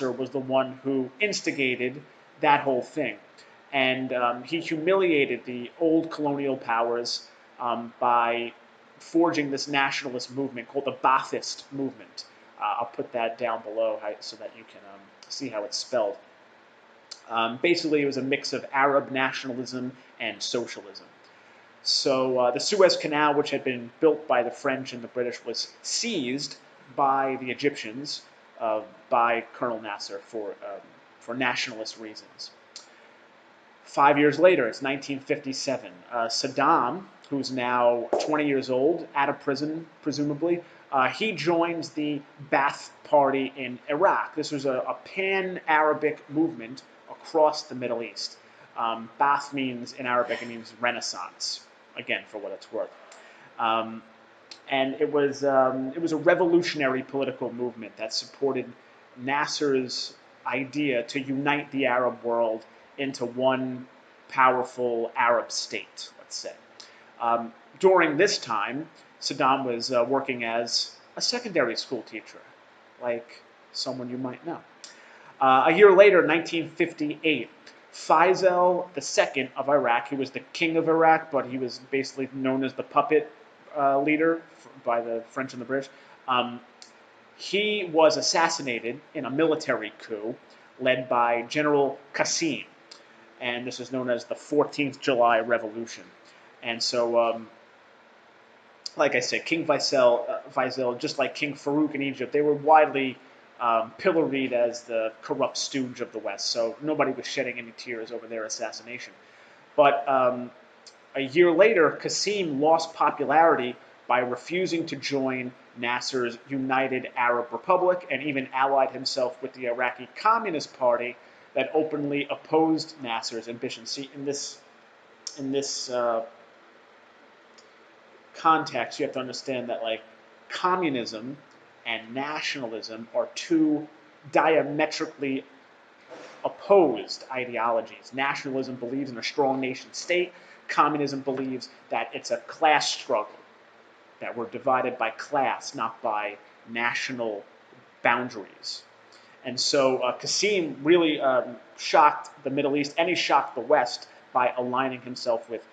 was the one who instigated that whole thing. And he humiliated the old colonial powers by forging this nationalist movement called the Ba'athist movement. I'll put that down below so that you can see how it's spelled. Basically, it was a mix of Arab nationalism and socialism. So the Suez Canal, which had been built by the French and the British, was seized by the Egyptians by Colonel Nasser for nationalist reasons. 5 years later, it's 1957. Saddam, who's now 20 years old, out of prison, presumably, he joins the Ba'ath Party in Iraq. This was a pan-Arabic movement across the Middle East. Ba'ath means, in Arabic, it means Renaissance, again, for what it's worth. And it was a revolutionary political movement that supported Nasser's idea to unite the Arab world into one powerful Arab state, let's say. During this time, Saddam was working as a secondary school teacher, like someone you might know. A year later, 1958, Faisal II of Iraq, he was the king of Iraq, but he was basically known as the puppet leader by the French and the British. He was assassinated in a military coup led by General Qasim, and this is known as the 14th July Revolution. And so, like I said, King Faisal, just like King Farouk in Egypt, they were widely pilloried as the corrupt stooge of the West, so nobody was shedding any tears over their assassination. But a year later, Qasim lost popularity by refusing to join Nasser's United Arab Republic and even allied himself with the Iraqi Communist Party that openly opposed Nasser's ambitions. See, in this context, you have to understand that like communism and nationalism are two diametrically opposed ideologies. Nationalism believes in a strong nation state. Communism believes that it's a class struggle, that we're divided by class, not by national boundaries. And so Qasim really shocked the Middle East, and he shocked the West by aligning himself with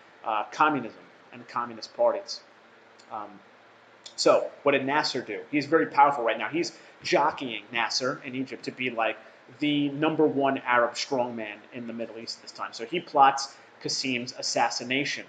communism and communist parties. So what did Nasser do? He's very powerful right now. He's jockeying Nasser in Egypt to be like the #1 Arab strongman in the Middle East this time. So he plots Qasim's assassination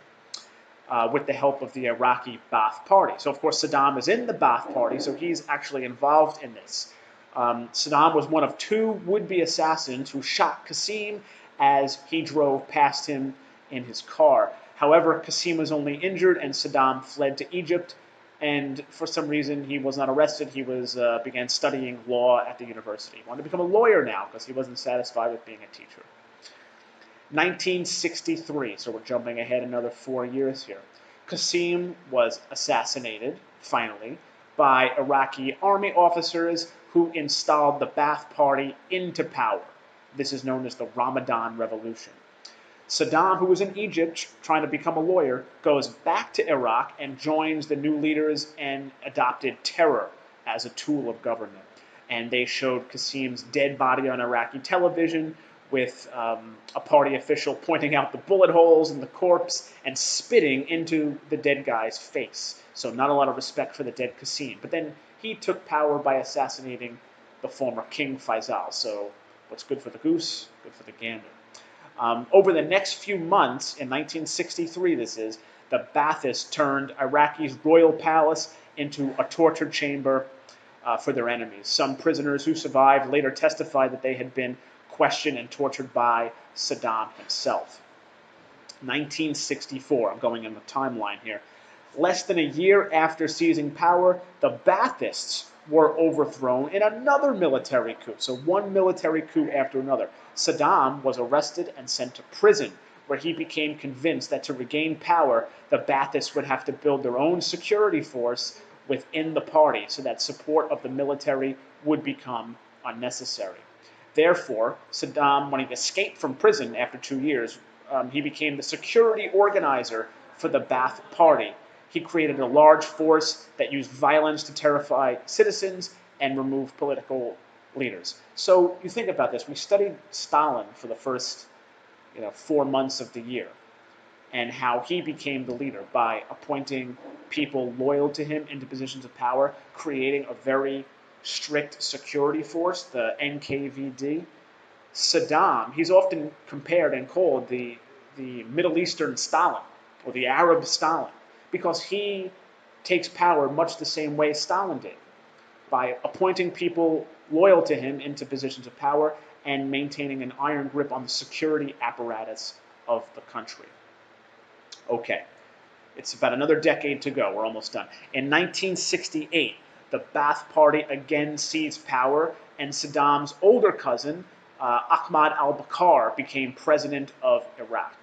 with the help of the Iraqi Ba'ath Party. So of course Saddam is in the Ba'ath Party, so he's actually involved in this. Saddam was one of 2 would-be assassins who shot Qasim as he drove past him in his car. However, Qasim was only injured and Saddam fled to Egypt, and for some reason he was not arrested. He began studying law at the university. He wanted to become a lawyer now because he wasn't satisfied with being a teacher. 1963, so we're jumping ahead another 4 years here. Qasim was assassinated, finally, by Iraqi army officers who installed the Ba'ath Party into power. This is known as the Ramadan Revolution. Saddam, who was in Egypt trying to become a lawyer, goes back to Iraq and joins the new leaders and adopted terror as a tool of government. And they showed Qasim's dead body on Iraqi television with a party official pointing out the bullet holes in the corpse and spitting into the dead guy's face. So not a lot of respect for the dead Qasim. But then he took power by assassinating the former King Faisal. So what's good for the goose, good for the gander. Over the next few months, in 1963 this is, the Ba'athists turned Iraqi's royal palace into a torture chamber for their enemies. Some prisoners who survived later testified that they had been questioned and tortured by Saddam himself. 1964, I'm going in the timeline here. Less than a year after seizing power, the Ba'athists were overthrown in another military coup. So one military coup after another. Saddam was arrested and sent to prison, where he became convinced that to regain power, the Ba'athists would have to build their own security force within the party so that support of the military would become unnecessary. Therefore, Saddam, when he escaped from prison after 2 years, he became the security organizer for the Ba'ath Party. He created a large force that used violence to terrify citizens and remove political leaders. So you think about this. We studied Stalin for the first 4 months of the year, and how he became the leader by appointing people loyal to him into positions of power, creating a very strict security force, the NKVD. Saddam, he's often compared and called the Middle Eastern Stalin or the Arab Stalin because he takes power much the same way Stalin did, by appointing people loyal to him into positions of power and maintaining an iron grip on the security apparatus of the country. Okay, it's about another decade to go. We're almost done. In 1968, the Ba'ath Party again seized power, and Saddam's older cousin, Ahmad al-Bakr, became president of Iraq.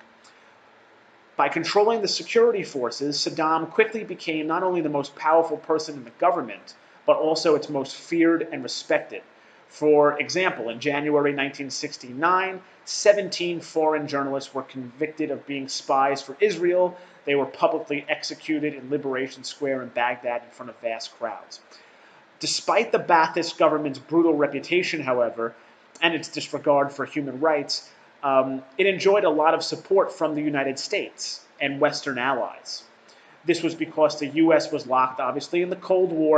By controlling the security forces, Saddam quickly became not only the most powerful person in the government, but also its most feared and respected. For example, in January 1969, 17 foreign journalists were convicted of being spies for Israel. They were publicly executed in Liberation Square in Baghdad in front of vast crowds. Despite the Ba'athist government's brutal reputation, however, and its disregard for human rights, it enjoyed a lot of support from the United States and Western allies. This was because the U.S. was locked, obviously, in the Cold War